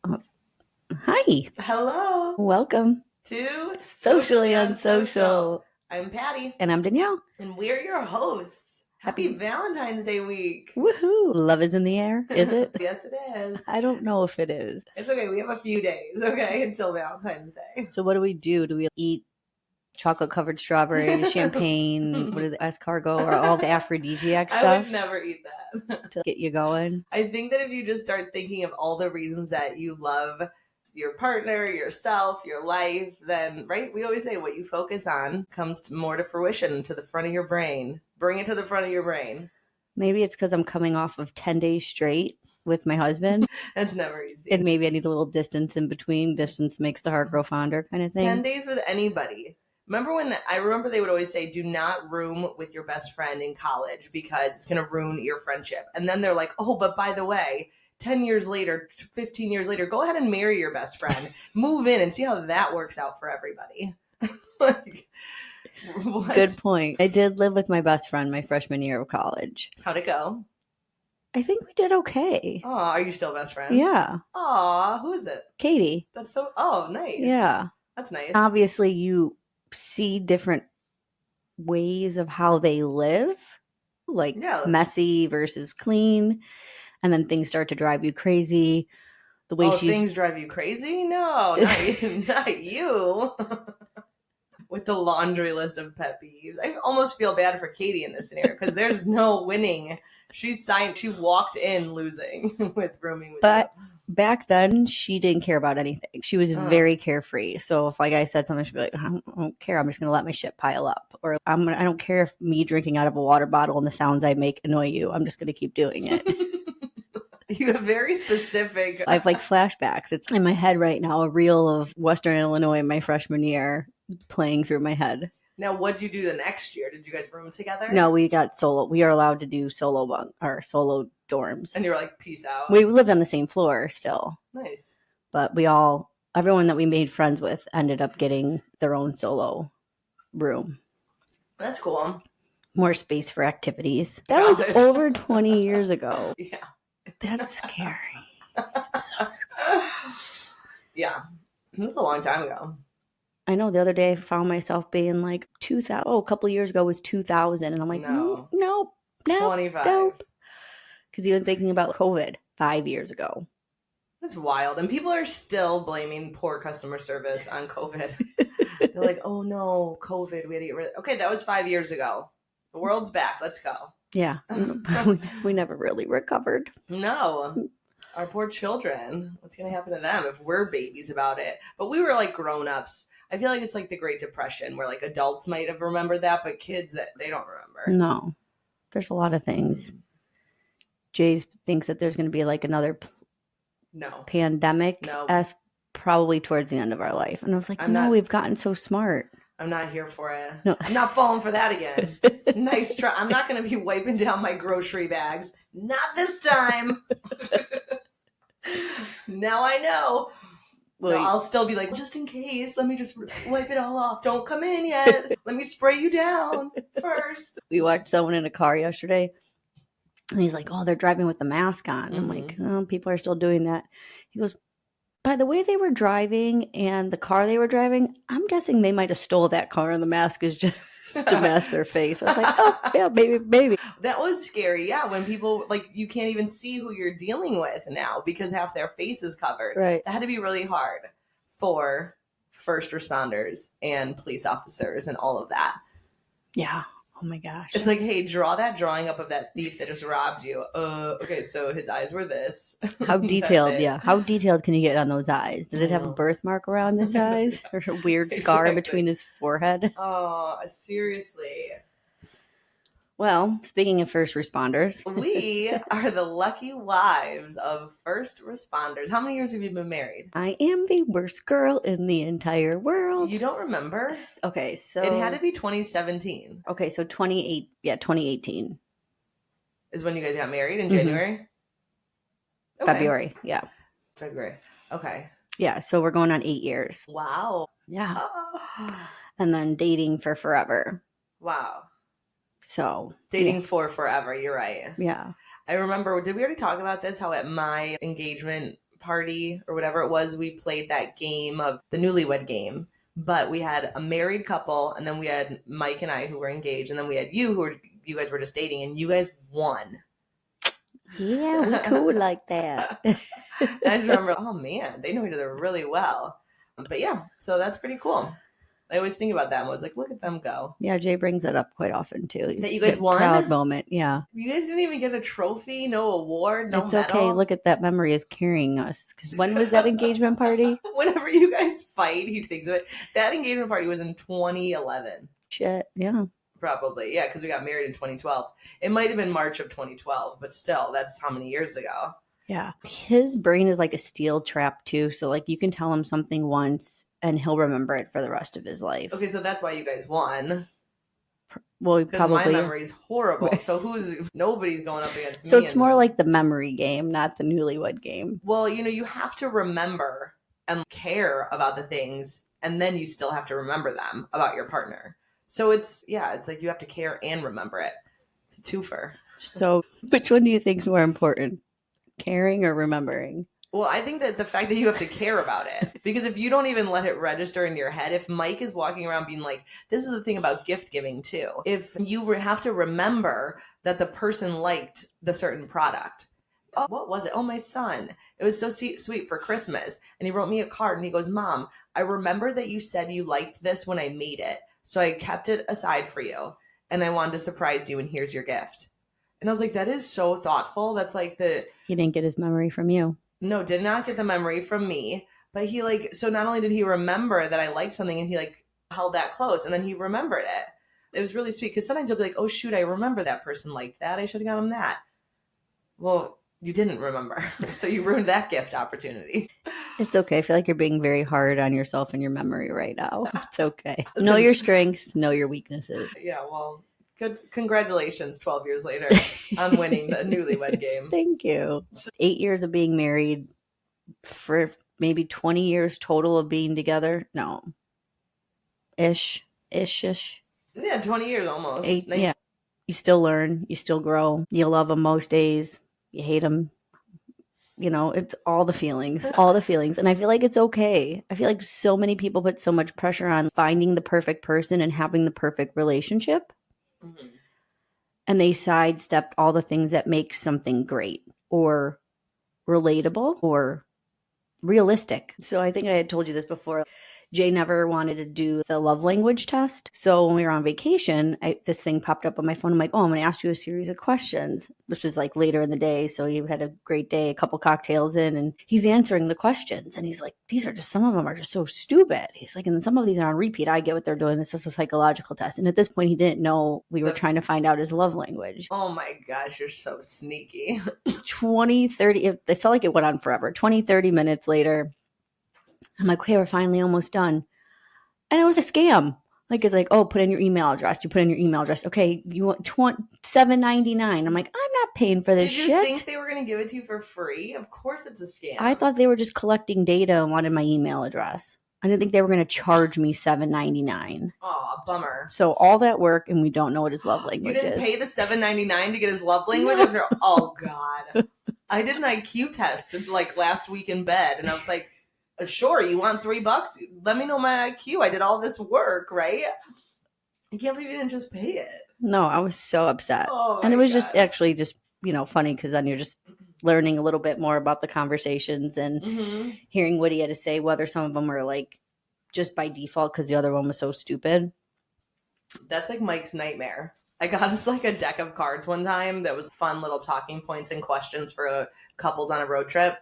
Uh, Hi, Hello welcome. to Socially Unsocial. I'm Patty, And I'm Danielle. and we're your hosts. Happy Happy Valentine's Day week. woohoo! Love is in the air, is it? Yes, it is. I don't know if it is. It's okay. We have a few days, okay, until Valentine's Day. So what do we do? Do we eat chocolate covered strawberries, champagne, what is it, escargot, or all the aphrodisiac I stuff would never eat that. to get you going? I think that if you just start thinking of all the reasons that you love your partner, yourself, your life, then, right, we always say what you focus on comes more to fruition, to the front of your brain. Bring it to the front of your brain. Maybe it's because I'm coming off of 10 days straight with my husband. That's never easy. And maybe I need a little distance in between. Distance makes the heart grow fonder kind of thing. 10 days with anybody. I remember they would always say, do not room with your best friend in college because it's going to ruin your friendship. And then they're like, oh, but by the way, 10 years later, 15 years later, go ahead and marry your best friend. Move in and see how that works out for everybody. Like, what? Good point. I did live with my best friend my freshman year of college. How'd it go? I think we did okay. Oh, are you still best friends? Yeah. Aw, who is it? Katie. Nice. Yeah. That's nice. Obviously, you see different ways of how they live, like messy versus clean. And then things start to drive you crazy. The way things drive you crazy? No, not you. With the laundry list of pet peeves. I almost feel bad for Katie in this scenario because there's no winning. She walked in losing with rooming with you. Back then, she didn't care about anything. She was very carefree. So if like I said something, she'd be like, I don't care. I'm just going to let my shit pile up. Or I don't care if me drinking out of a water bottle and the sounds I make annoy you. I'm just going to keep doing it. You have very specific. I have like flashbacks. It's in my head right now, a reel of Western Illinois my freshman year playing through my head. Now, what'd you do the next year? Did you guys room together? No, we got solo. We are allowed to do solo dorms. And you're like, peace out. We lived on the same floor still. Nice. But everyone that we made friends with ended up getting their own solo room. That's cool. More space for activities. That was over 20 years ago. Yeah. That's scary. It's so scary. Yeah. That's a long time ago. I know the other day I found myself being like 2000. Oh, a couple of years ago was 2000. And I'm like, nope. 25. Nope. Because even thinking about COVID 5 years ago. That's wild. And people are still blaming poor customer service on COVID. They're like, oh no, COVID. We had to get rid of it. Okay, that was 5 years ago. The world's back. Let's go. Yeah. We never really recovered. No. Our poor children. What's going to happen to them if we're babies about it? But we were like grown-ups. I feel like it's like the Great Depression where like adults might have remembered that, but kids, that they don't remember. No. There's a lot of things. Jay thinks that there's going to be like another pandemic as probably towards the end of our life. And I was like, we've gotten so smart. I'm not here for it. No. I'm not falling for that again. Nice try. I'm not going to be wiping down my grocery bags. Not this time. Now I know. Well, no, I'll still be like, just in case, let me just wipe it all off. Don't come in yet. Let me spray you down first. We watched someone in a car yesterday, and he's like, oh, they're driving with the mask on. I'm like, oh, people are still doing that. He goes, by the way they were driving and the car they were driving, I'm guessing they might have stole that car and the mask is just to mask their face. I was like, oh, yeah, maybe. That was scary. Yeah, when people, like, you can't even see who you're dealing with now because half their face is covered. Right. That had to be really hard for first responders and police officers and all of that. Yeah. Oh my gosh. It's like, hey, draw that drawing up of that thief that just robbed you. Okay, so his eyes were this. How detailed, yeah. How detailed can you get on those eyes? Did it have a birthmark around his eyes? Or a weird scar between his forehead? Oh, seriously. Well, speaking of first responders. We are the lucky wives of first responders. How many years have you been married? I am the worst girl in the entire world. You don't remember? Okay, so... It had to be 2017. Okay, so 2018. Is when you guys got married in January? Okay. February, yeah. February, okay. Yeah, so we're going on 8 years. Wow. Yeah. Oh. And then dating for forever. Wow. So dating for forever, you're right. Yeah. I remember, did we already talk about this? How at my engagement party or whatever it was, we played that game of the newlywed game. But we had a married couple, and then we had Mike and I who were engaged, and then we had you guys were just dating, and you guys won. Yeah, we cool like that. I just remember, oh man, they know each other really well. But yeah, so that's pretty cool. I always think about that and was like, look at them go. Yeah, Jay brings it up quite often too. That you guys won? Proud moment, yeah. You guys didn't even get a trophy, no award, no It's medal. okay. Look at that memory is carrying us. Because when was that engagement party? Whenever you guys fight, he thinks of it. That engagement party was in 2011. Shit, yeah. Probably, yeah, because we got married in 2012. It might have been March of 2012, but still, that's how many years ago. Yeah. His brain is like a steel trap too. So like you can tell him something once and he'll remember it for the rest of his life. Okay, so that's why you guys won. Well, probably. My memory's horrible. So nobody's going up against me. So it's more like the memory game, not the newlywed game. Well, you have to remember and care about the things, and then you still have to remember them about your partner. So it's like you have to care and remember it. It's a twofer. So which one do you think is more important? Caring or remembering? Well, I think that the fact that you have to care about it, because if you don't even let it register in your head, if Mike is walking around being like, this is the thing about gift giving too. If you have to remember that the person liked the certain product. Oh, what was it? Oh, my son. It was so sweet for Christmas. And he wrote me a card and he goes, Mom, I remember that you said you liked this when I made it. So I kept it aside for you and I wanted to surprise you and here's your gift. And I was like, that is so thoughtful. That's like He didn't get his memory from you. No, did not get the memory from me. But he so not only did he remember that I liked something and he held that close and then he remembered it. It was really sweet because sometimes you'll be like, oh shoot, I remember that person liked that. I should have got him that. Well, you didn't remember. So you ruined that gift opportunity. It's okay. I feel like you're being very hard on yourself and your memory right now. It's okay. Know your strengths, know your weaknesses. Yeah, well, good. Congratulations 12 years later on winning the newlywed game. Thank you. 8 years of being married for maybe 20 years total of being together. No. Ish. Yeah, 20 years almost. Yeah. You still learn. You still grow. You love them most days. You hate them. It's all the feelings. And I feel like it's okay. I feel like so many people put so much pressure on finding the perfect person and having the perfect relationship. Mm-hmm. And they sidestepped all the things that make something great or relatable or realistic. So I think I had told you this before. Jay never wanted to do the love language test. So when we were on vacation, this thing popped up on my phone. I'm like, oh, I'm going to ask you a series of questions, which was like later in the day. So he had a great day, a couple cocktails in, and he's answering the questions. And he's like, some of them are just so stupid. He's like, and some of these are on repeat. I get what they're doing. This is a psychological test. And at this point, he didn't know we were trying to find out his love language. Oh my gosh, you're so sneaky. 20, 30, it felt like it went on forever. 20, 30 minutes later, I'm like, okay, we're finally almost done. And it was a scam. Like, it's like, oh, put in your email address. You put in your email address. Okay, you want $7.99. I'm like, I'm not paying for this shit. Did you think they were going to give it to you for free? Of course it's a scam. I thought they were just collecting data and wanted my email address. I didn't think they were going to charge me $7.99. Oh, bummer. So all that work, and we don't know what his love language is. You didn't pay the $7.99 to get his love language? No. Oh, God. I did an IQ test last week in bed, and I was like, sure, you want $3? Let me know my IQ. I did all this work, right? I can't believe you didn't just pay it. No, I was so upset. Oh, and it was just actually just, funny because then you're just learning a little bit more about the conversations and hearing what he had to say, whether some of them were just by default because the other one was so stupid. That's like Mike's nightmare. I got us a deck of cards one time that was fun little talking points and questions for couples on a road trip.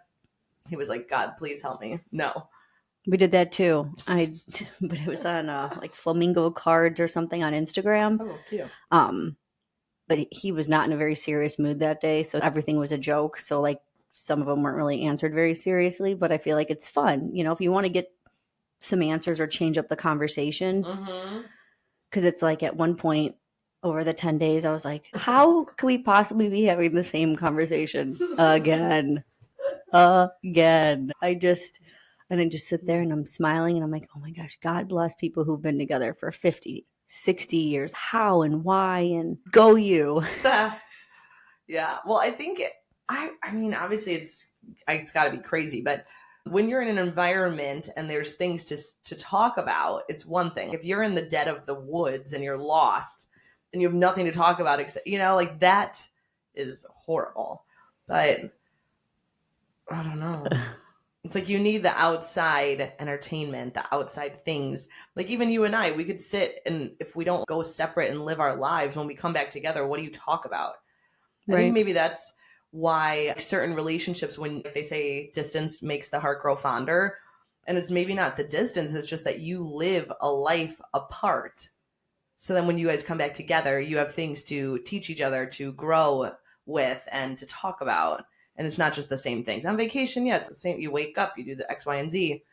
He was like, God, please help me. No. We did that too. But it was on flamingo cards or something on Instagram. Oh, cute. But he was not in a very serious mood that day. So everything was a joke. So some of them weren't really answered very seriously, but I feel like it's fun. If you want to get some answers or change up the conversation. Because it's at one point over the 10 days, I was like, how could we possibly be having the same conversation again? I just sit there and I'm smiling and I'm like, oh my gosh, God bless people who've been together for 50, 60 years. How and why and go you. Yeah. Well, I think I mean, obviously it's got to be crazy, but when you're in an environment and there's things to talk about, it's one thing. If you're in the dead of the woods and you're lost and you have nothing to talk about, except, like that is horrible. But I don't know. It's like you need the outside entertainment, the outside things. Like even you and I, we could sit and if we don't go separate and live our lives, when we come back together, what do you talk about? I think maybe that's why certain relationships, when they say distance makes the heart grow fonder, and it's maybe not the distance, it's just that you live a life apart. So then when you guys come back together, you have things to teach each other, to grow with, and to talk about. And it's not just the same things. On vacation, yeah, it's the same. You wake up, you do the X, Y, and Z.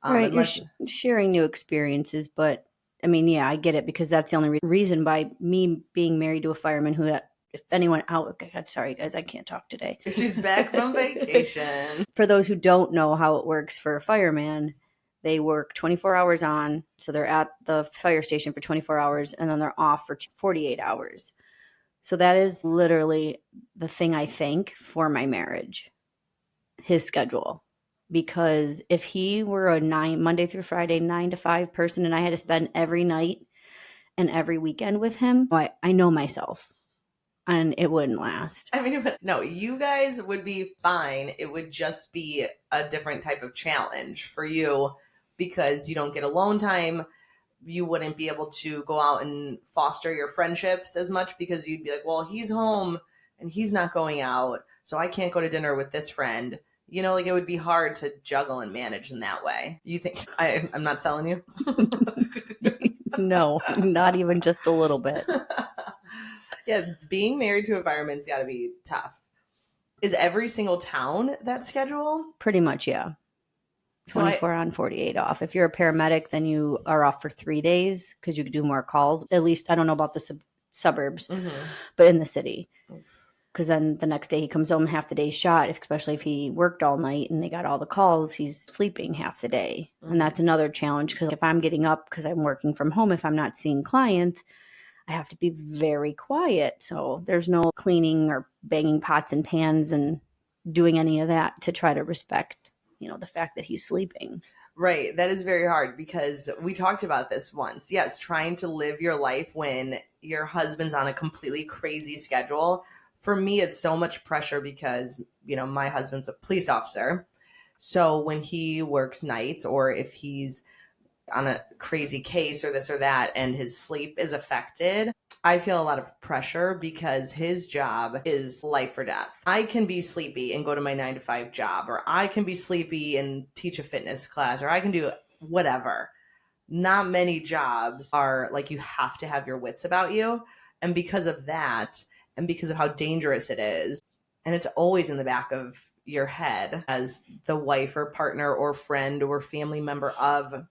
Right. You're sharing new experiences. But I mean, yeah, I get it, because that's the only reason by me being married to a fireman who, if anyone out, God, sorry guys, I can't talk today. She's back from vacation. For those who don't know how it works for a fireman, they work 24 hours on. So they're at the fire station for 24 hours and then they're off for 48 hours. So that is literally the thing I thank for my marriage, his schedule. Because if he were a Monday through Friday, 9 to 5 person, and I had to spend every night and every weekend with him, I know myself, and it wouldn't last. I mean, no, you guys would be fine. It would just be a different type of challenge for you because you don't get alone time. You wouldn't be able to go out and foster your friendships as much because you'd be like, well, he's home and he's not going out, so I can't go to dinner with this friend. Like it would be hard to juggle and manage in that way. You think I'm not selling you? No, not even just a little bit. Yeah, being married to a fireman's got to be tough. Is every single town that schedule? Pretty much, yeah. 24 on, 48 off. If you're a paramedic, then you are off for 3 days because you could do more calls. At least, I don't know about the suburbs, but in the city. Because then the next day he comes home half the day shot, especially if he worked all night and they got all the calls, he's sleeping half the day. And that's another challenge, because if I'm getting up because I'm working from home, if I'm not seeing clients, I have to be very quiet. So there's no cleaning or banging pots and pans and doing any of that to try to respect, the fact that he's sleeping. Right. That is very hard because we talked about this once. Yes, trying to live your life when your husband's on a completely crazy schedule. For me, it's so much pressure because, my husband's a police officer. So when he works nights or if he's on a crazy case or this or that and his sleep is affected, I feel a lot of pressure because his job is life or death. I can be sleepy and go to my 9 to 5 job, or I can be sleepy and teach a fitness class, or I can do whatever. Not many jobs are like you have to have your wits about you. And because of that, and because of how dangerous it is, and it's always in the back of your head as the wife or partner or friend or family member of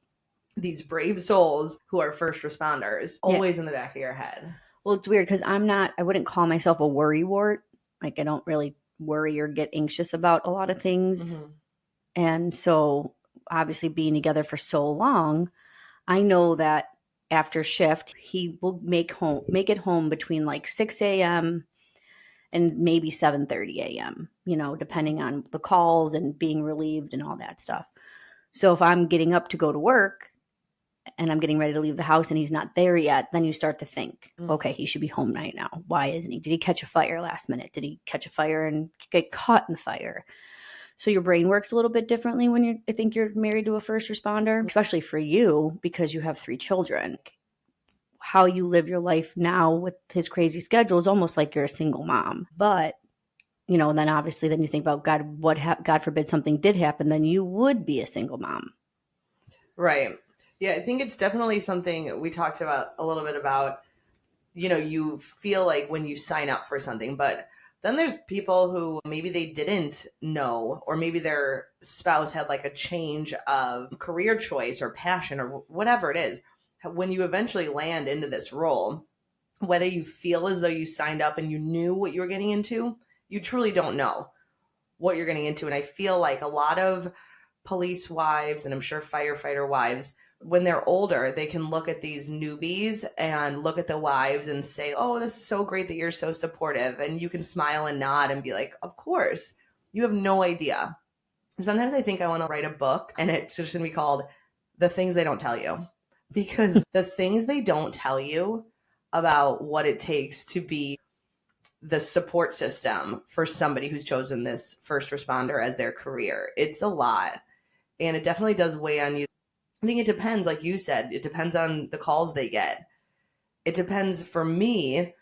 these brave souls who are first responders, always in the back of your head. Well, it's weird because I wouldn't call myself a worrywart. Like, I don't really worry or get anxious about a lot of things. Mm-hmm. And so obviously being together for so long, I know that after shift, he will make it home between like 6 a.m. and maybe 7:30 a.m., depending on the calls and being relieved and all that stuff. So if I'm getting up to go to work and I'm getting ready to leave the house and he's not there yet, then you start to think, okay, he should be home right now. Why isn't he? Did he catch a fire last minute? Did he catch a fire and get caught in the fire? So your brain works a little bit differently when I think you're married to a first responder, especially for you because you have 3 children. How you live your life now with his crazy schedule is almost like you're a single mom. But, then obviously then you think about God, God forbid something did happen, then you would be a single mom. Right. Yeah, I think it's definitely something we talked about a little bit about, you feel like when you sign up for something, but then there's people who maybe they didn't know, or maybe their spouse had like a change of career choice or passion or whatever it is. When you eventually land into this role, whether you feel as though you signed up and you knew what you were getting into, you truly don't know what you're getting into. And I feel like a lot of police wives, and I'm sure firefighter wives, when they're older, they can look at these newbies and look at the wives and say, oh, this is so great that you're so supportive. And you can smile and nod and be like, of course, you have no idea. Sometimes I think I want to write a book and it's just going to be called The Things They Don't Tell You, because the things they don't tell you about what it takes to be the support system for somebody who's chosen this first responder as their career. It's a lot. And it definitely does weigh on you. I think it depends, like you said, it depends on the calls they get. It depends for me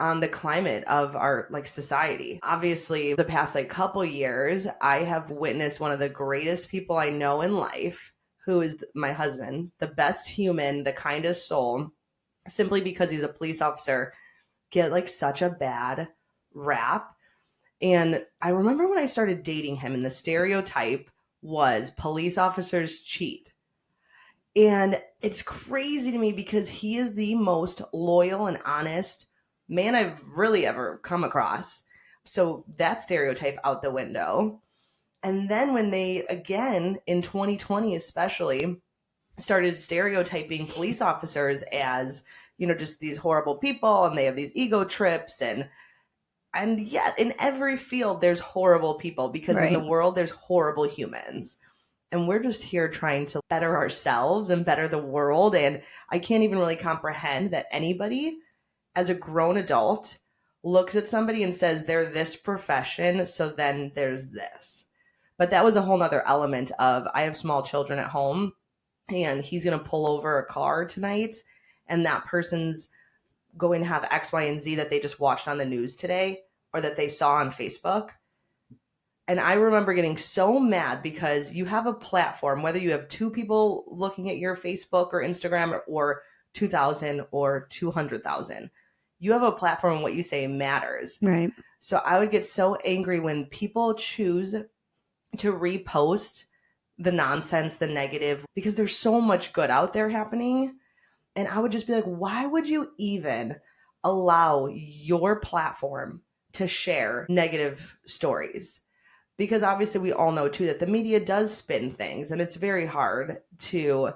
on the climate of our like society. Obviously, the past like couple years, I have witnessed one of the greatest people I know in life, who is my husband, the best human, the kindest soul, simply because he's a police officer, get like such a bad rap. And I remember when I started dating him, and the stereotype was police officers cheat. And it's crazy to me because he is the most loyal and honest man I've really ever come across. So that stereotype out the window. And then when they, again, in 2020 especially, started stereotyping police officers as, you know, just these horrible people, and they have these ego trips, and yet in every field there's horrible people, because in the world there's horrible humans. And we're just here trying to better ourselves and better the world. And I can't even really comprehend that anybody as a grown adult looks at somebody and says they're this profession, so then there's this. But that was a whole nother element of, I have small children at home, and he's going to pull over a car tonight, and that person's going to have X, Y, and Z that they just watched on the news today or that they saw on Facebook. And I remember getting so mad because you have a platform, whether you have 2 people looking at your Facebook or Instagram, or 2,000 or 200,000. You have a platform, and what you say matters. Right. So I would get so angry when people choose to repost the nonsense, the negative, because there's so much good out there happening. And I would just be like, why would you even allow your platform to share negative stories? Because obviously we all know too that the media does spin things, and it's very hard to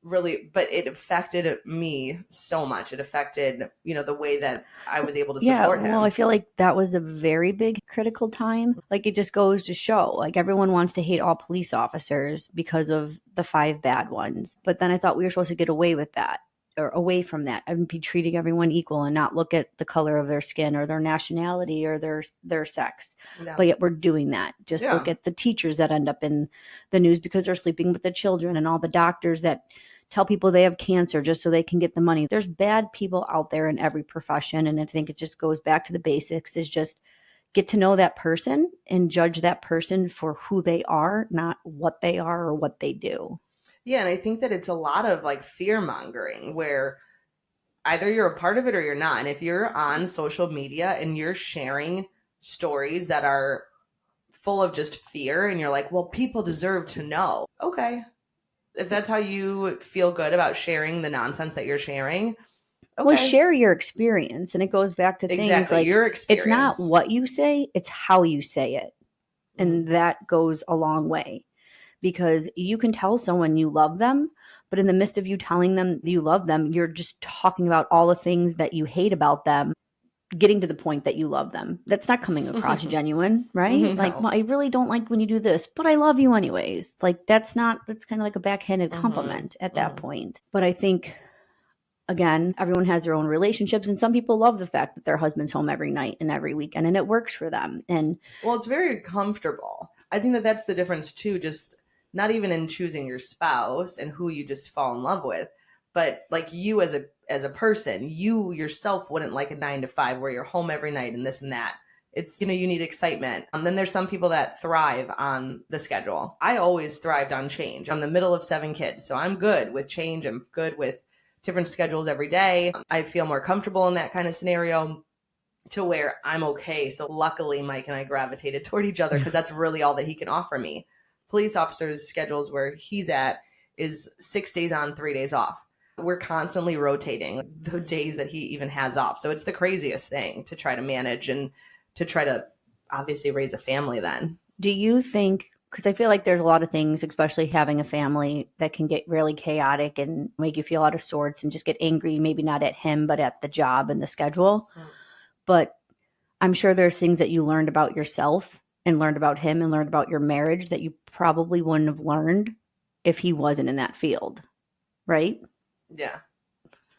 really, but it affected me so much. It affected, you know, the way that I was able to support him. Well, I feel like that was a very big critical time. Like, it just goes to show, like, everyone wants to hate all police officers because of the 5 bad ones. But then I thought we were supposed to get away with that, or away from that, and be treating everyone equal and not look at the color of their skin or their nationality or their sex. Yeah. But yet we're doing that. Just look at the teachers that end up in the news because they're sleeping with the children, and all the doctors that tell people they have cancer just so they can get the money. There's bad people out there in every profession. And I think it just goes back to the basics, is just get to know that person and judge that person for who they are, not what they are or what they do. Yeah, and I think that it's a lot of like fear mongering, where either you're a part of it or you're not. And if you're on social media and you're sharing stories that are full of just fear, and you're like, well, people deserve to know. Okay. If that's how you feel good about sharing the nonsense that you're sharing, okay. Well, share your experience. And it goes back to things like, your experience. It's not what you say, it's how you say it. And that goes a long way, because you can tell someone you love them, but in the midst of you telling them you love them, you're just talking about all the things that you hate about them, getting to the point that you love them. That's not coming across genuine, right? No. Like, well, I really don't like when you do this, but I love you anyways. Like, that's kind of like a backhanded compliment at that point. But I think, again, everyone has their own relationships, and some people love the fact that their husband's home every night and every weekend, and it works for them. And well, it's very comfortable. I think that that's the difference too, just not even in choosing your spouse and who you just fall in love with, but like you as a person, you yourself wouldn't like a 9-to-5 where you're home every night and this and that. It's, you know, you need excitement. Then there's some people that thrive on the schedule. I always thrived on change. I'm the middle of 7 kids, so I'm good with change. I'm good with different schedules every day. I feel more comfortable in that kind of scenario, to where I'm okay. So luckily Mike and I gravitated toward each other, because that's really all that he can offer me. Police officers' schedules where he's at is 6 days on, 3 days off. We're constantly rotating the days that he even has off. So it's the craziest thing to try to manage and to try to obviously raise a family then. do you think Because I feel like there's a lot of things, especially having a family, that can get really chaotic and make you feel out of sorts and just get angry, maybe not at him, but at the job and the schedule. But I'm sure there's things that you learned about yourself and learned about him and learned about your marriage that you probably wouldn't have learned if he wasn't in that field, right? Yeah.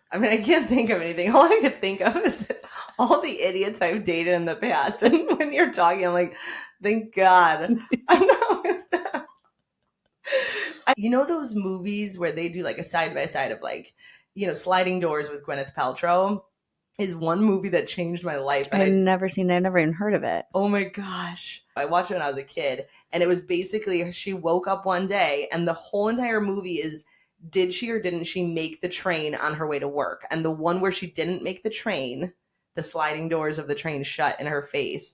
I mean, I can't think of anything. All I could think of is all the idiots I've dated in the past. And when you're talking, I'm like, thank God I'm not with them. You know those movies where they do like a side by side of like, Sliding Doors with Gwyneth Paltrow is one movie that changed my life. And I've never seen it. I've never even heard of it. Oh my gosh. I watched it when I was a kid, and it was basically she woke up one day and the whole entire movie is, did she or didn't she make the train on her way to work? And the one where she didn't make the train, the sliding doors of the train shut in her face.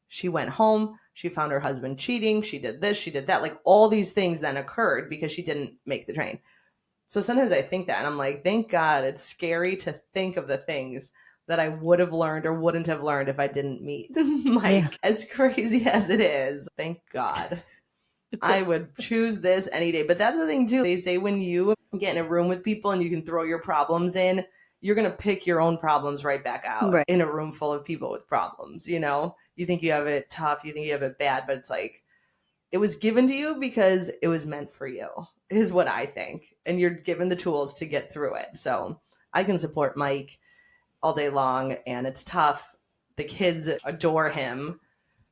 She went home. She found her husband cheating. She did this. She did that. Like all these things then occurred because she didn't make the train. So sometimes I think that and I'm like, thank God. It's scary to think of the things that I would have learned or wouldn't have learned if I didn't meet Mike. Yeah. As crazy as it is, thank God. I would choose this any day. But that's the thing too. They say when you get in a room with people and you can throw your problems in, you're going to pick your own problems right back out in a room full of people with problems. You think you have it tough. You think you have it bad, but it's like, it was given to you because it was meant for you is what I think. And you're given the tools to get through it. So I can support Mike all day long, and it's tough. The kids adore him.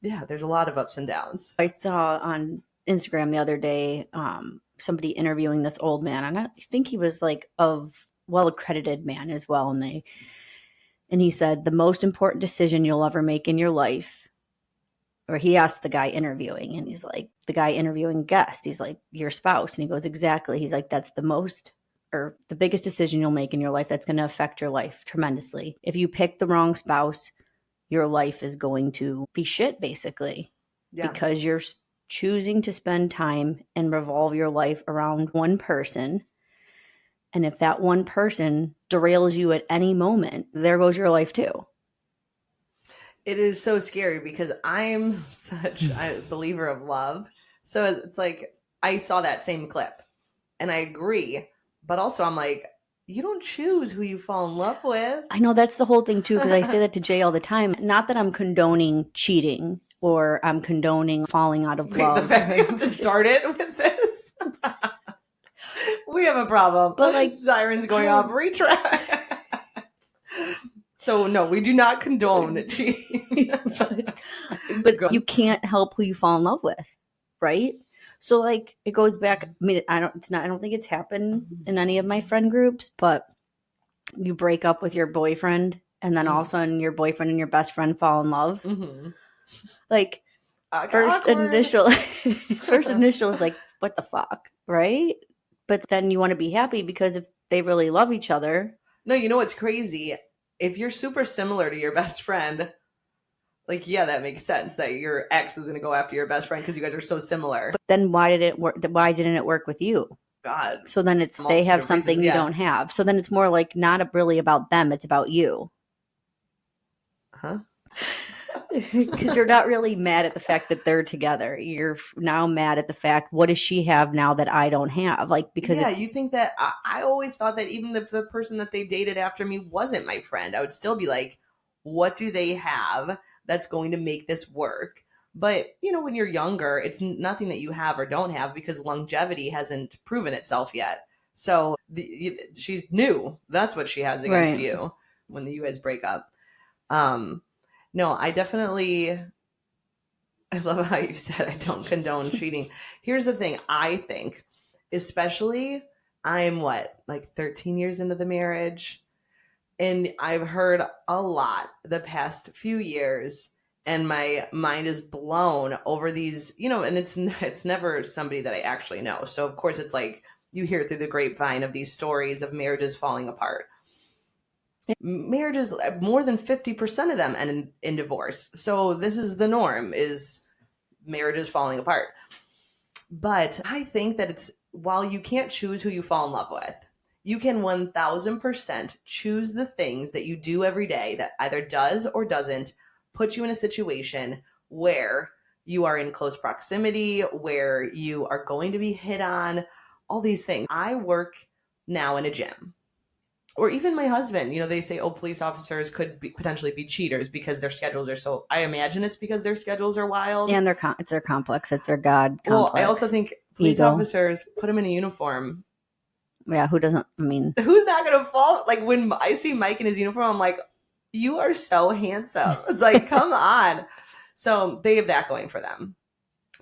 Yeah, there's a lot of ups and downs. I saw on Instagram the other day somebody interviewing this old man, and I think he was like a well-accredited man as well, and he said the most important decision you'll ever make in your life, or he asked the guy interviewing, and he's like, the guy interviewing guest, he's like, your spouse, and he goes, exactly. He's like, that's the biggest decision you'll make in your life that's going to affect your life tremendously. If you pick the wrong spouse, your life is going to be shit, basically, because you're choosing to spend time and revolve your life around one person. And if that one person derails you at any moment, there goes your life too. It is so scary because I'm such a believer of love. So it's like, I saw that same clip and I agree. But also I'm like, you don't choose who you fall in love with. I know that's the whole thing too, because I say that to Jay all the time. Not that I'm condoning cheating or I'm condoning falling out of love. The fact that you have to start it with this. We have a problem. But like sirens going off, retract. So no, we do not condone cheating. but you can't help who you fall in love with, right? So like it goes back. I mean, I don't think it's happened in any of my friend groups, but you break up with your boyfriend and then all of a sudden your boyfriend and your best friend fall in love. Mm-hmm. Like first initial is like, what the fuck, right? But then you want to be happy because if they really love each other. No, you know what's crazy? If you're super similar to your best friend, like, yeah, that makes sense that your ex is going to go after your best friend because you guys are so similar. But then why did it work? Why didn't it work with you? God. So then it's they have something reasons, you don't have. So then it's more like not really about them. It's about you. Huh? Because you're not really mad at the fact that they're together. You're now mad at the fact, what does she have now that I don't have? Like, because you think that I always thought that even if the person that they dated after me wasn't my friend, I would still be like, what do they have that's going to make this work? But, when you're younger, it's nothing that you have or don't have because longevity hasn't proven itself yet. So she's new. That's what she has against you when you guys break up. No, I love how you said I don't condone cheating. Here's the thing. I think, especially I'm 13 years into the marriage, and I've heard a lot the past few years, and my mind is blown over these, and it's never somebody that I actually know. So of course it's like you hear through the grapevine of these stories of marriages falling apart. Marriages, more than 50% of them end in divorce. So this is the norm, is marriages falling apart. But I think that while you can't choose who you fall in love with, you can 1000% choose the things that you do every day that either does or doesn't put you in a situation where you are in close proximity, where you are going to be hit on, all these things. I work now in a gym. Or even my husband, they say, oh, police officers could potentially be cheaters because their schedules are so, I imagine it's because their schedules are wild. And it's their complex. It's their God complex. Well, I also think police officers, put them in a uniform. Yeah, who doesn't, who's not going to fall? Like when I see Mike in his uniform, I'm like, you are so handsome. Like, come on. So they have that going for them.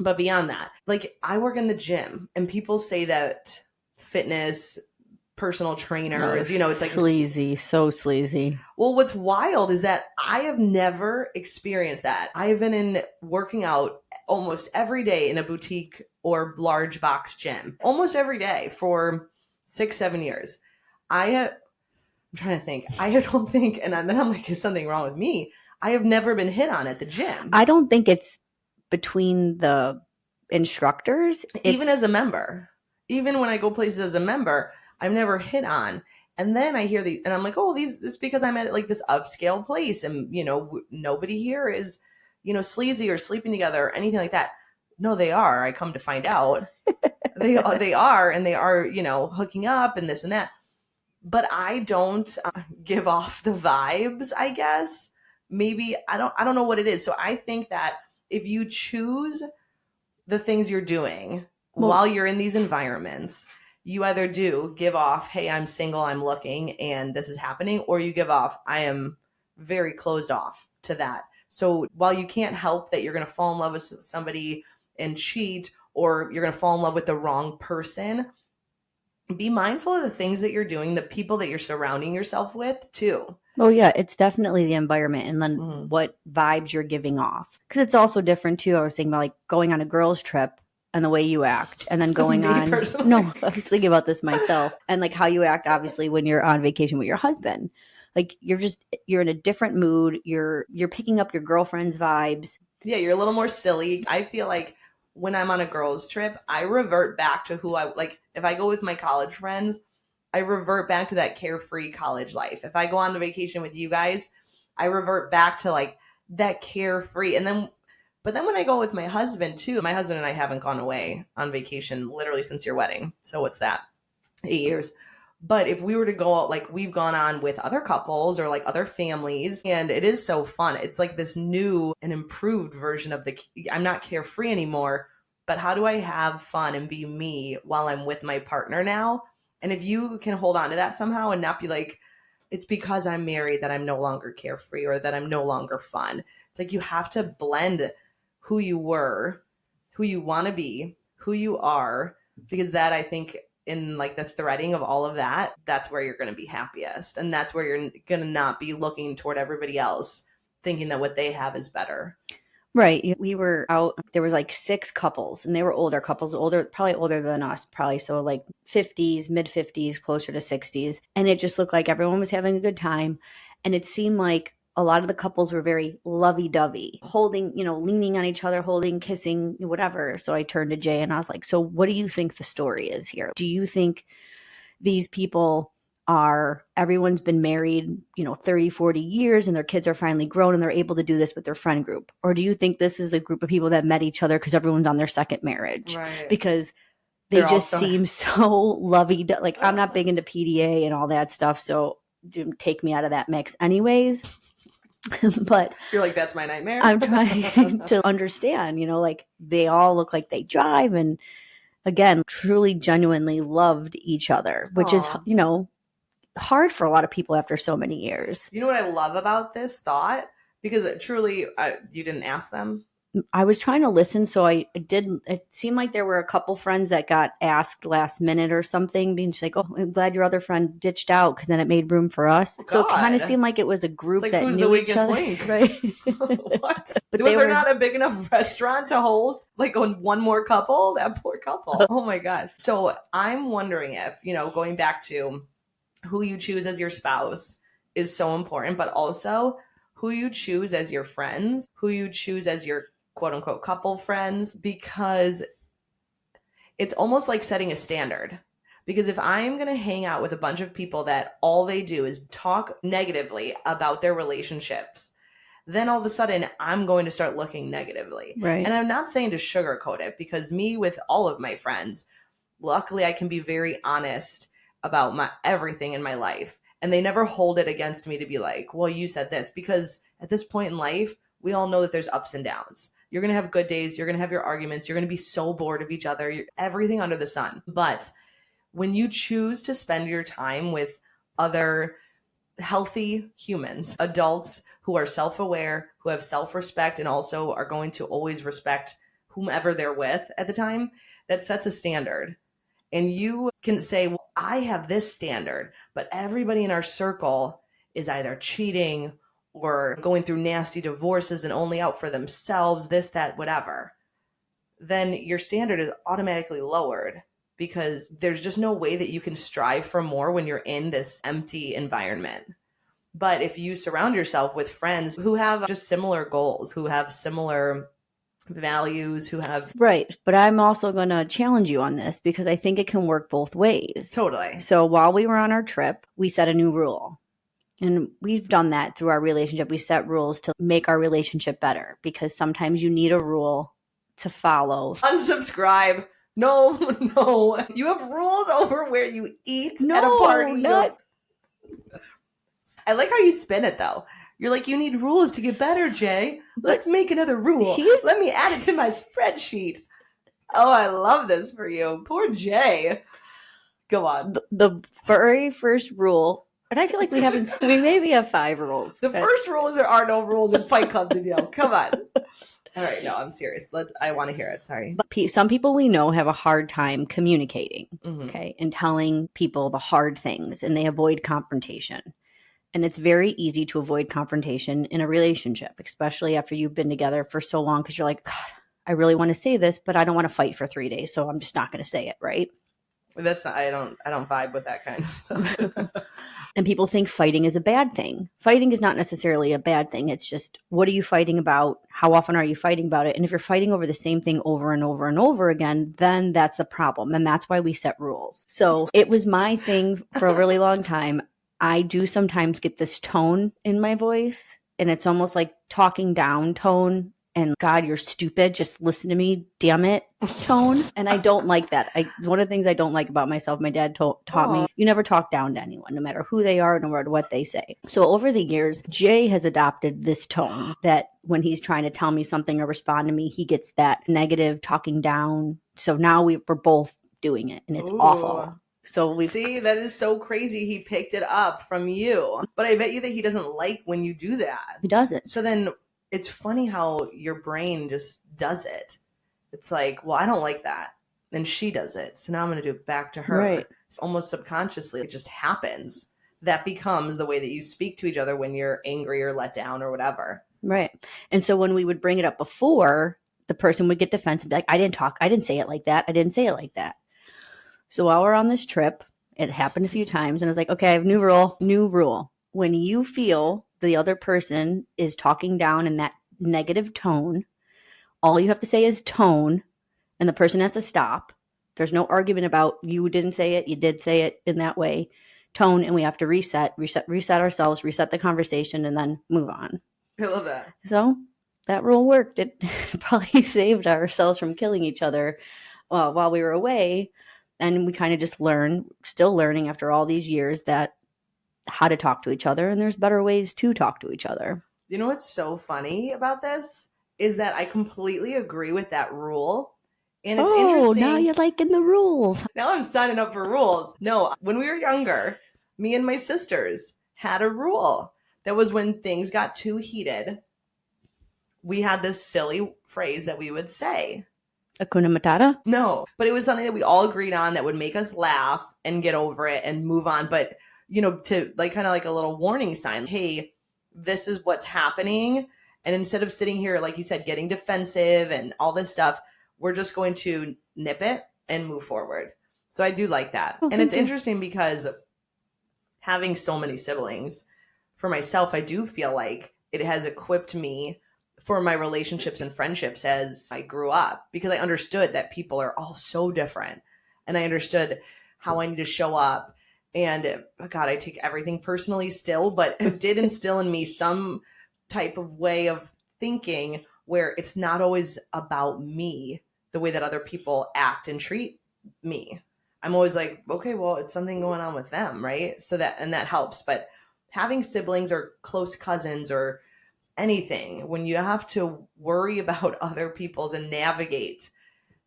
But beyond that, like I work in the gym and people say that fitness, personal trainers, it's like sleazy, so sleazy. Well, what's wild is that I have never experienced that. I have been in working out almost every day in a boutique or large box gym, almost every day for 6-7 years. I'm trying to think. I don't think, and then I'm like, is something wrong with me? I have never been hit on at the gym. I don't think it's between the instructors. Even as a member, even when I go places as a member, I'm never hit on. And then I hear and I'm like, oh, this because I'm at like this upscale place and, nobody here is, sleazy or sleeping together or anything like that. No, they are. I come to find out they are, and they are, hooking up and this and that. But I don't give off the vibes, I guess. Maybe I don't know what it is. So I think that if you choose the things you're doing while you're in these environments, you either do give off, hey, I'm single, I'm looking, and this is happening, or you give off, I am very closed off to that. So while you can't help that you're going to fall in love with somebody and cheat, or you're going to fall in love with the wrong person, be mindful of the things that you're doing, the people that you're surrounding yourself with too. Oh yeah, it's definitely the environment and then what vibes you're giving off. Because it's also different too. I was thinking about like going on a girls' trip and the way you act, and then going on. Personally? No, I was thinking about this myself, and like how you act, obviously, when you're on vacation with your husband. Like you're in a different mood. You're picking up your girlfriend's vibes. Yeah, you're a little more silly. I feel like when I'm on a girls' trip, I revert back to who I like. If I go with my college friends, I revert back to that carefree college life. If I go on a vacation with you guys, I revert back to like that carefree. But then when I go with my husband too, my husband and I haven't gone away on vacation literally since your wedding. So what's that? 8 years. But if we were to go out, like we've gone on with other couples or like other families, and it is so fun. It's like this new and improved version of I'm not carefree anymore, but how do I have fun and be me while I'm with my partner now? And if you can hold on to that somehow and not be like, it's because I'm married that I'm no longer carefree or that I'm no longer fun. It's like you have to blend who you were, who you want to be, who you are, because that, I think, in like the threading of all of that, that's where you're going to be happiest. And that's where you're going to not be looking toward everybody else, thinking that what they have is better. Right. We were out, there was like 6 couples, and they were older couples, probably older than us, probably. So like 50s, mid 50s, closer to 60s. And it just looked like everyone was having a good time. And it seemed like a lot of the couples were very lovey-dovey, holding, leaning on each other, holding, kissing, whatever. So I turned to Jay and I was like, so what do you think the story is here? Do you think these people everyone's been married, 30, 40 years, and their kids are finally grown and they're able to do this with their friend group? Or do you think this is a group of people that met each other because everyone's on their second marriage? Right. Because they just seem so lovey-dovey. Like, I'm not big into PDA and all that stuff, so take me out of that mix anyways. But you're like, that's my nightmare. I'm trying to understand, like they all look like they drive and, again, truly genuinely loved each other, which is, hard for a lot of people after so many years. You know what I love about this thought? Because truly, you didn't ask them. I was trying to listen, so I didn't. It seemed like there were a couple friends that got asked last minute or something, being just like, "Oh, I'm glad your other friend ditched out because then it made room for us." God. So it kind of seemed like it was a group like, that who's knew the each weakest other, link? Right? What? But was there not a big enough restaurant to hold like one more couple? That poor couple. Oh my God. So I'm wondering if going back to who you choose as your spouse is so important, but also who you choose as your friends, who you choose as your quote unquote couple friends, because it's almost like setting a standard. Because if I'm going to hang out with a bunch of people that all they do is talk negatively about their relationships, then all of a sudden I'm going to start looking negatively. Right. And I'm not saying to sugarcoat it, because me with all of my friends, luckily I can be very honest about my everything in my life. And they never hold it against me to be like, well, you said this, because at this point in life, we all know that there's ups and downs. You're going to have good days. You're going to have your arguments. You're going to be so bored of each other. Everything under the sun. But when you choose to spend your time with other healthy humans, adults who are self-aware, who have self-respect, and also are going to always respect whomever they're with at the time, that sets a standard. And you can say, well, I have this standard, but everybody in our circle is either cheating or going through nasty divorces and only out for themselves, this, that, whatever. Then your standard is automatically lowered, because there's just no way that you can strive for more when you're in this empty environment. But if you surround yourself with friends who have just similar goals, who have similar values, who have... Right. But I'm also going to challenge you on this, because I think it can work both ways. Totally. So while we were on our trip, we set a new rule. And we've done that through our relationship. We set rules to make our relationship better, because sometimes you need a rule to follow. Unsubscribe. No. You have rules over where you eat at a party. I like how you spin it, though. You're like, you need rules to get better, Jay. Let's make another rule. Let me add it to my spreadsheet. Oh, I love this for you. Poor Jay. Go on. The very first rule, and I feel like we maybe have 5 rules. The first rule is there are no rules in Fight Club, Danielle. Come on. All right, no, I'm serious. I want to hear it. Sorry. But some people we know have a hard time communicating, okay, and telling people the hard things, and they avoid confrontation. And it's very easy to avoid confrontation in a relationship, especially after you've been together for so long, because you're like, God, I really want to say this, but I don't want to fight for 3 days, so I'm just not going to say it, right? That's not, I don't vibe with that kind of stuff. And people think fighting is a bad thing. Fighting is not necessarily a bad thing. It's just, what are you fighting about? How often are you fighting about it? And if you're fighting over the same thing over and over and over again, then that's the problem. And that's why we set rules. So it was my thing for a really long time. I do sometimes get this tone in my voice, and it's almost like talking down tone. And God, you're stupid. Just listen to me. Damn it. Tone. And I don't like that. One of the things I don't like about myself, my dad taught me, you never talk down to anyone, no matter who they are, no matter what they say. So over the years, Jay has adopted this tone that when he's trying to tell me something or respond to me, he gets that negative talking down. So now we're both doing it, and it's awful. So we see, that is so crazy. He picked it up from you. But I bet you that he doesn't like when you do that. He doesn't. So then it's funny how your brain just does it. It's like, well, I don't like that. Then she does it. So now I'm going to do it back to her. Right. It's almost subconsciously, it just happens. That becomes the way that you speak to each other when you're angry or let down or whatever. Right. And so when we would bring it up before, the person would get defensive and be like, I didn't say it like that. I didn't say it like that. So while we're on this trip, it happened a few times, and I was like, okay, I have new rule. When you feel the other person is talking down in that negative tone, all you have to say is tone, and the person has to stop. There's no argument about you didn't say it, you did say it in that way. Tone, and we have to reset ourselves, reset the conversation, and then move on. I love that. So that rule worked. It probably saved ourselves from killing each other while we were away. And we kind of just still learning after all these years, that how to talk to each other, and there's better ways to talk to each other. You know what's so funny about this is that I completely agree with that rule. And it's interesting. Now you're liking the rules. Now I'm signing up for rules. No, when we were younger, me and my sisters had a rule. That was when things got too heated, we had this silly phrase that we would say. Hakuna Matata? No, but it was something that we all agreed on that would make us laugh and get over it and move on. But, to like kind of like a little warning sign. Hey, this is what's happening. And instead of sitting here, like you said, getting defensive and all this stuff, we're just going to nip it and move forward. So I do like that. And it's interesting because having so many siblings, for myself, I do feel like it has equipped me for my relationships and friendships as I grew up, because I understood that people are all so different, and I understood how I need to show up. And God, I take everything personally still, but it did instill in me some type of way of thinking where it's not always about me, the way that other people act and treat me. I'm always like, okay, well, it's something going on with them, right? So that helps. But having siblings or close cousins or anything, when you have to worry about other people's and navigate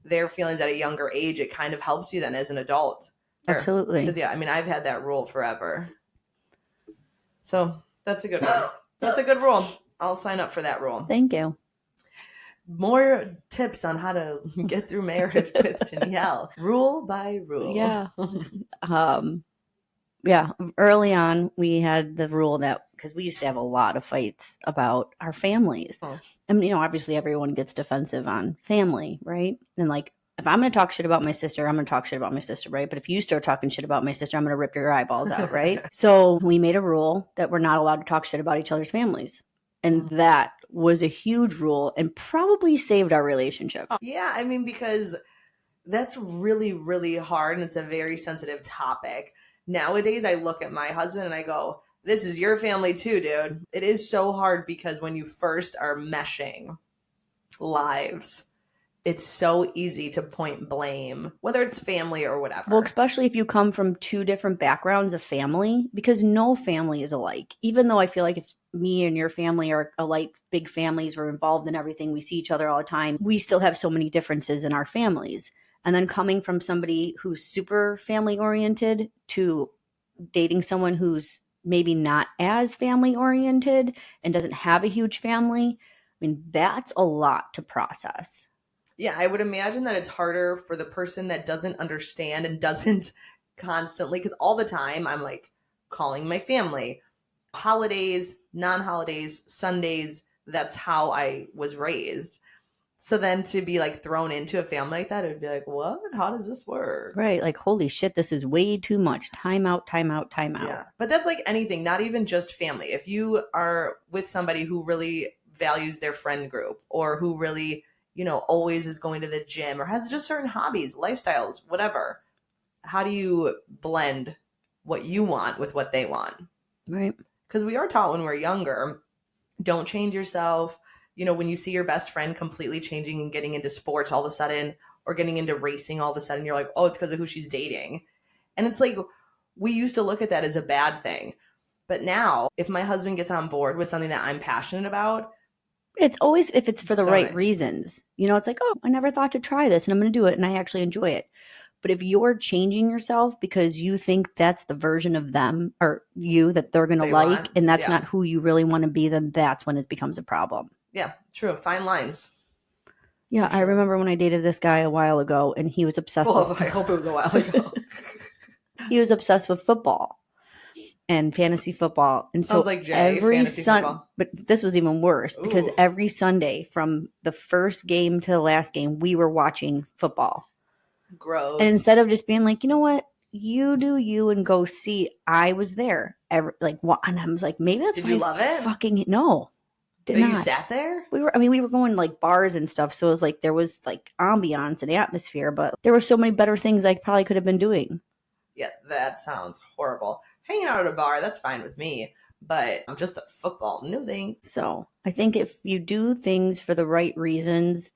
their feelings at a younger age, it kind of helps you then as an adult. Absolutely. Because I mean, I've had that rule forever. So that's a good one. That's a good rule. I'll sign up for that rule. Thank you. More tips on how to get through marriage with Danielle. Rule by rule. Yeah. Yeah. Early on, we had the rule that, because we used to have a lot of fights about our families. Oh. And, obviously everyone gets defensive on family, right? And like, if I'm going to talk shit about my sister, I'm going to talk shit about my sister, right? But if you start talking shit about my sister, I'm going to rip your eyeballs out, right? So we made a rule that we're not allowed to talk shit about each other's families. And that was a huge rule and probably saved our relationship. Yeah, I mean, because that's really, really hard and it's a very sensitive topic. Nowadays, I look at my husband and I go, this is your family too, dude. It is so hard because when you first are meshing lives, it's so easy to point blame, whether it's family or whatever. Well, especially if you come from two different backgrounds of family, because no family is alike. Even though I feel like if me and your family are alike, big families, we're involved in everything, we see each other all the time, we still have so many differences in our families. And then coming from somebody who's super family oriented to dating someone who's maybe not as family oriented and doesn't have a huge family, I mean, that's a lot to process. Yeah, I would imagine that it's harder for the person that doesn't understand and doesn't constantly, because all the time I'm like calling my family, holidays, non-holidays, Sundays, that's how I was raised. So then to be like thrown into a family like that, it would be like, what? How does this work? Right. Like, holy shit, this is way too much. Time out, time out, time out. Yeah. But that's like anything, not even just family. If you are with somebody who really values their friend group or who really, always is going to the gym or has just certain hobbies, lifestyles, whatever, how do you blend what you want with what they want? Right. Because we are taught when we're younger, don't change yourself. When you see your best friend completely changing and getting into sports all of a sudden or getting into racing all of a sudden, you're like, oh, it's because of who she's dating. And it's like, we used to look at that as a bad thing. But now, if my husband gets on board with something that I'm passionate about, it's always, if it's for the so right nice. It's it's like, oh, I never thought to try this and I'm going to do it and I actually enjoy it. But if you're changing yourself because you think that's the version of them or you that they're going to like, want, and that's not who you really want to be, then that's when it becomes a problem. Yeah, true. Fine lines. Yeah, sure. I remember when I dated this guy a while ago and he was obsessed with... I hope it was a while ago. He was obsessed with football and fantasy football. And so sounds like Jay, every Sunday, but this was even worse because every Sunday from the first game to the last game, we were watching football. Gross. And instead of just being like, you know what, you do you and go see, I was there. And I was like, maybe that's... Did you love it? Fucking no. But you sat there? We were going like bars and stuff. So it was like, there was like ambiance and atmosphere, but there were so many better things I probably could have been doing. Yeah, that sounds horrible. Hanging out at a bar, that's fine with me. But I'm just a football, no thanks. So I think if you do things for the right reasons,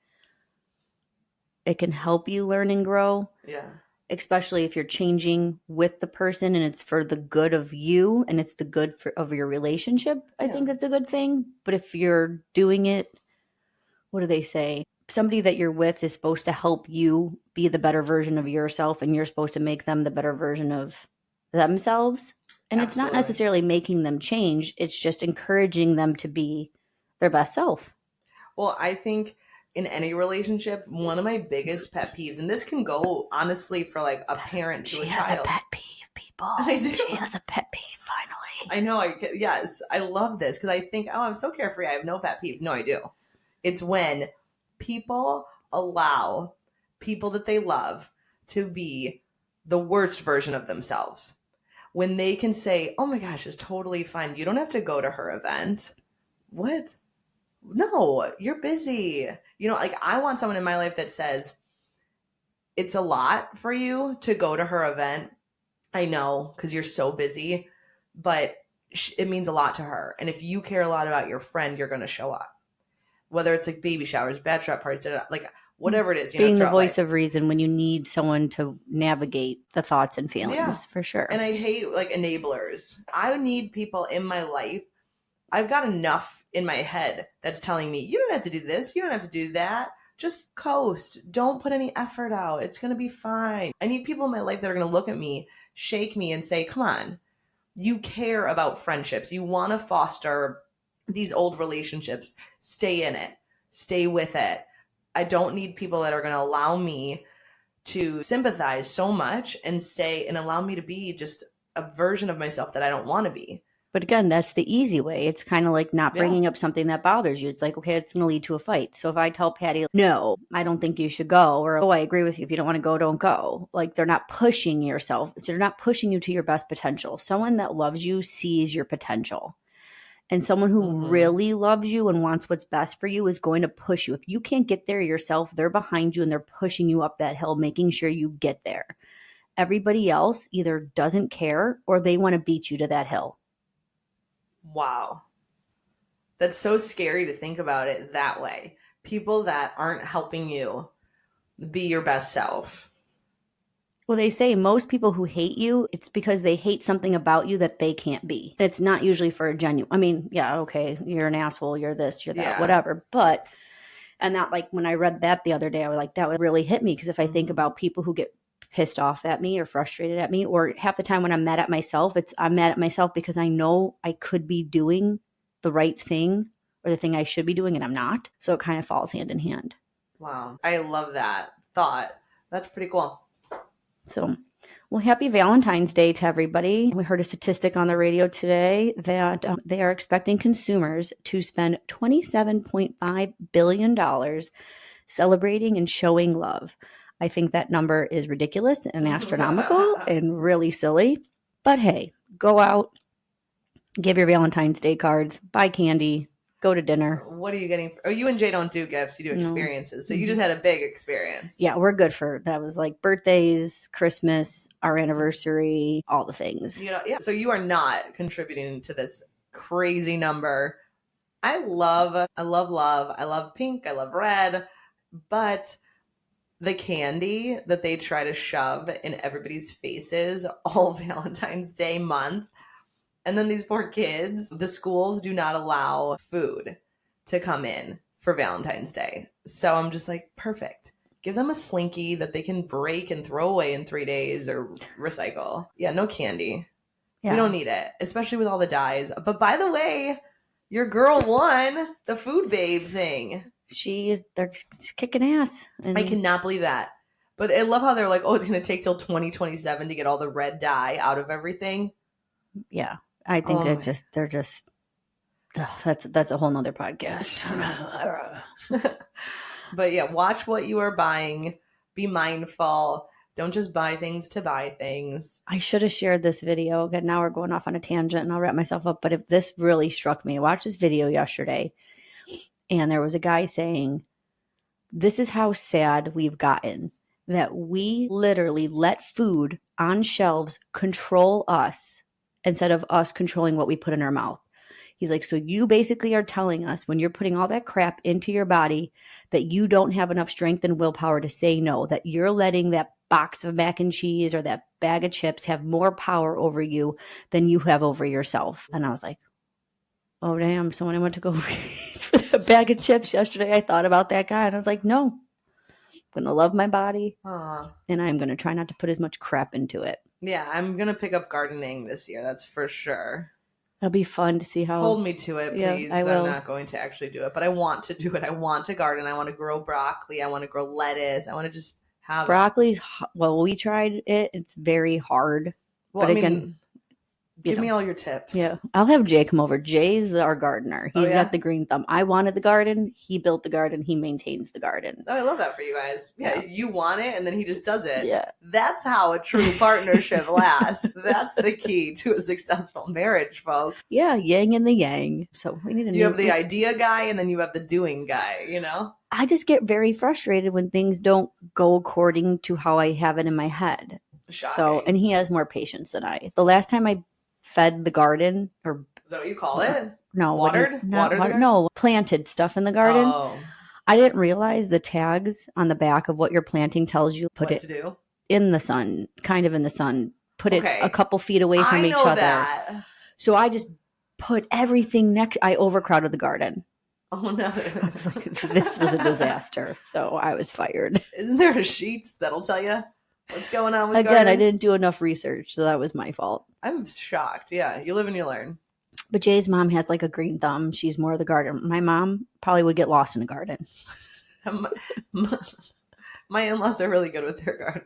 it can help you learn and grow. Yeah. Especially if you're changing with the person and it's for the good of you and it's the good of your relationship. I think that's a good thing. But if you're doing it, what do they say? Somebody that you're with is supposed to help you be the better version of yourself and you're supposed to make them the better version of themselves. And Absolutely. It's not necessarily making them change. It's just encouraging them to be their best self. Well, I think in any relationship, one of my biggest pet peeves, and this can go honestly for like a parent to a child. She has a pet peeve, people. I do. She has a pet peeve, finally. I know. Yes, I love this because I think, oh, I'm so carefree. I have no pet peeves. No, I do. It's when people allow people that they love to be the worst version of themselves. When they can say, oh my gosh, it's totally fine. You don't have to go to her event. What? No, you're busy. I want someone in my life that says, it's a lot for you to go to her event. I know, because you're so busy, but it means a lot to her. And if you care a lot about your friend, you're going to show up. Whether it's like baby showers, bachelorette parties, like whatever it is. Being the voice of reason when you need someone to navigate the thoughts and feelings, for sure. And I hate like enablers. I need people in my life. I've got enough in my head that's telling me, you don't have to do this, you don't have to do that. Just coast. Don't put any effort out. It's going to be fine. I need people in my life that are going to look at me, shake me, and say, come on, you care about friendships. You want to foster these old relationships. Stay in it. Stay with it. I don't need people that are going to allow me to sympathize so much and say and allow me to be just a version of myself that I don't want to be. But again, that's the easy way. It's kind of like not bringing up something that bothers you. It's like, okay, it's going to lead to a fight. So if I tell Patty, no, I don't think you should go, or, oh, I agree with you. If you don't want to go, don't go. Like, they're not pushing yourself. So they're not pushing you to your best potential. Someone that loves you sees your potential. And someone who really loves you and wants what's best for you is going to push you. If you can't get there yourself, they're behind you and they're pushing you up that hill, making sure you get there. Everybody else either doesn't care or they want to beat you to that hill. Wow. That's so scary to think about it that way. People that aren't helping you be your best self. Well, they say most people who hate you, it's because they hate something about you that they can't be. It's not usually for a genuine, I mean, yeah, okay, you're an asshole, you're this, you're that, whatever. But, and that, like, when I read that the other day, I was like, that would really hit me. Because if I think about people who get pissed off at me or frustrated at me, or half the time when I'm mad at myself, I'm mad at myself because I know I could be doing the right thing or the thing I should be doing and I'm not. So it kind of falls hand in hand. Wow. I love that thought. That's pretty cool. So, well, happy Valentine's Day to everybody. We heard a statistic on the radio today that they are expecting consumers to spend $27.5 billion celebrating and showing love. I think that number is ridiculous and astronomical and really silly. But hey, go out, give your Valentine's Day cards, buy candy, go to dinner. What are you getting? Oh, you and Jay don't do gifts. You do experiences. So you just had a big experience. Yeah, we're good for that. Was like birthdays, Christmas, our anniversary, all the things. You know, yeah. So you are not contributing to this crazy number. I love love. I love pink. I love red. But the candy that they try to shove in everybody's faces all Valentine's Day month. And then these poor kids, the schools do not allow food to come in for Valentine's Day. So I'm just like, perfect. Give them a Slinky that they can break and throw away in 3 days or recycle. Yeah, no candy. Yeah. We don't need it, especially with all the dyes. But by the way, your girl won the food babe thing. They're kicking ass. I cannot believe that. But I love how they're like, oh, it's going to take till 2027 to get all the red dye out of everything. Yeah. I think they're just that's a whole nother podcast. But yeah, watch what you are buying. Be mindful. Don't just buy things to buy things. I should have shared this video. Okay, now we're going off on a tangent and I'll wrap myself up. But if this really struck me, I watched this video yesterday and there was a guy saying, this is how sad we've gotten, that we literally let food on shelves control us instead of us controlling what we put in our mouth. He's like, so you basically are telling us when you're putting all that crap into your body that you don't have enough strength and willpower to say no, that you're letting that box of mac and cheese or that bag of chips have more power over you than you have over yourself. And I was like, oh, damn. So when I went to go reach for that bag of chips yesterday, I thought about that guy and I was like, no, I'm going to love my body. And I'm going to try not to put as much crap into it. Yeah, I'm going to pick up gardening this year. That's for sure. It'll be fun to see how. Hold me to it, please. Yeah, I will. I'm not going to actually do it, but I want to do it. I want to garden. I want to grow broccoli. I want to grow lettuce. I want to just have broccoli's. Well, we tried it. It's very hard. Well, but again, give me all your tips. Yeah, I'll have Jay come over. Jay's our gardener. He's got the green thumb. I wanted the garden. He built the garden. He maintains the garden. Oh, I love that for you guys. Yeah, you want it, and then he just does it. Yeah, that's how a true partnership lasts. That's the key to a successful marriage, folks. Yeah, yin and the yang. So we need You have the idea guy, and then you have the doing guy. You know. I just get very frustrated when things don't go according to how I have it in my head. Shocking. So, and he has more patience than I. The last time I fed the garden, or Is that what you call it? no, Watered? not Watered the garden? no, planted stuff in the garden. Oh, I didn't realize the tags on the back of what you're planting tells you put what it to do? in the sun, kind of in the sun, put it Okay. a couple feet away from I each know other. that. So I just put everything next. I overcrowded the garden. Oh no. I was like, this was a disaster. So I was fired. Isn't there sheets that'll tell you what's going on with Again, gardens? I didn't do enough research, so that was my fault. I'm shocked. Yeah, you live and you learn. But Jay's mom has like a green thumb. She's more of the garden. My mom probably would get lost in a garden. My in-laws are really good with their garden.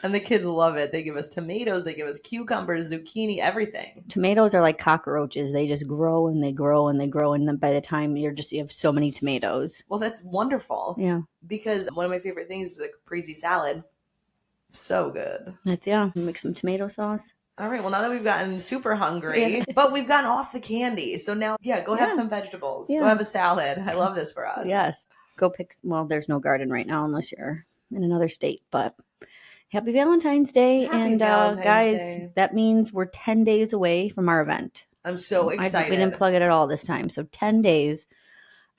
And the kids love it. They give us tomatoes, they give us cucumbers, zucchini, everything. Tomatoes are like cockroaches. They just grow and they grow and they grow. And then by the time you have so many tomatoes. Well, that's wonderful. Yeah. Because one of my favorite things is a caprese salad. So good. Make some tomato sauce. All right. Well, now that we've gotten super hungry, but we've gotten off the candy. So now, go have some vegetables. Yeah. Go have a salad. I love this for us. Yes. Go pick. Well, there's no garden right now unless you're in another state, but happy Valentine's Day. Happy Valentine's guys, Day. that means we're 10 days away from our event. I'm so excited. We didn't plug it at all this time. So 10 days.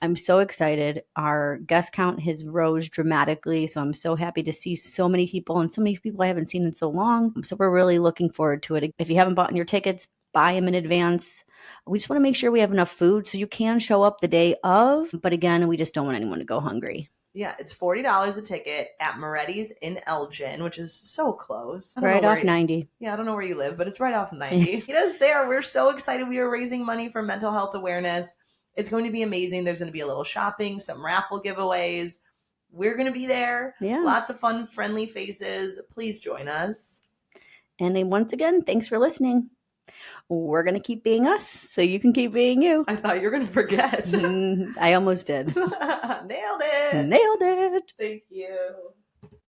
I'm so excited. Our guest count has rose dramatically. So I'm so happy to see so many people and so many people I haven't seen in so long. So we're really looking forward to it. If you haven't bought your tickets, buy them in advance. We just want to make sure we have enough food so you can show up the day of. But again, we just don't want anyone to go hungry. Yeah, it's $40 a ticket at Moretti's in Elgin, which is so close. Right off 90. Yeah, I don't know where you live, but it's right off 90. Meet us there. We're so excited. We are raising money for mental health awareness. It's going to be amazing. There's going to be a little shopping, some raffle giveaways. We're going to be there. Yeah. Lots of fun, friendly faces. Please join us. And then once again, thanks for listening. We're going to keep being us so you can keep being you. I thought you were going to forget. I almost did. Nailed it. Nailed it. Thank you.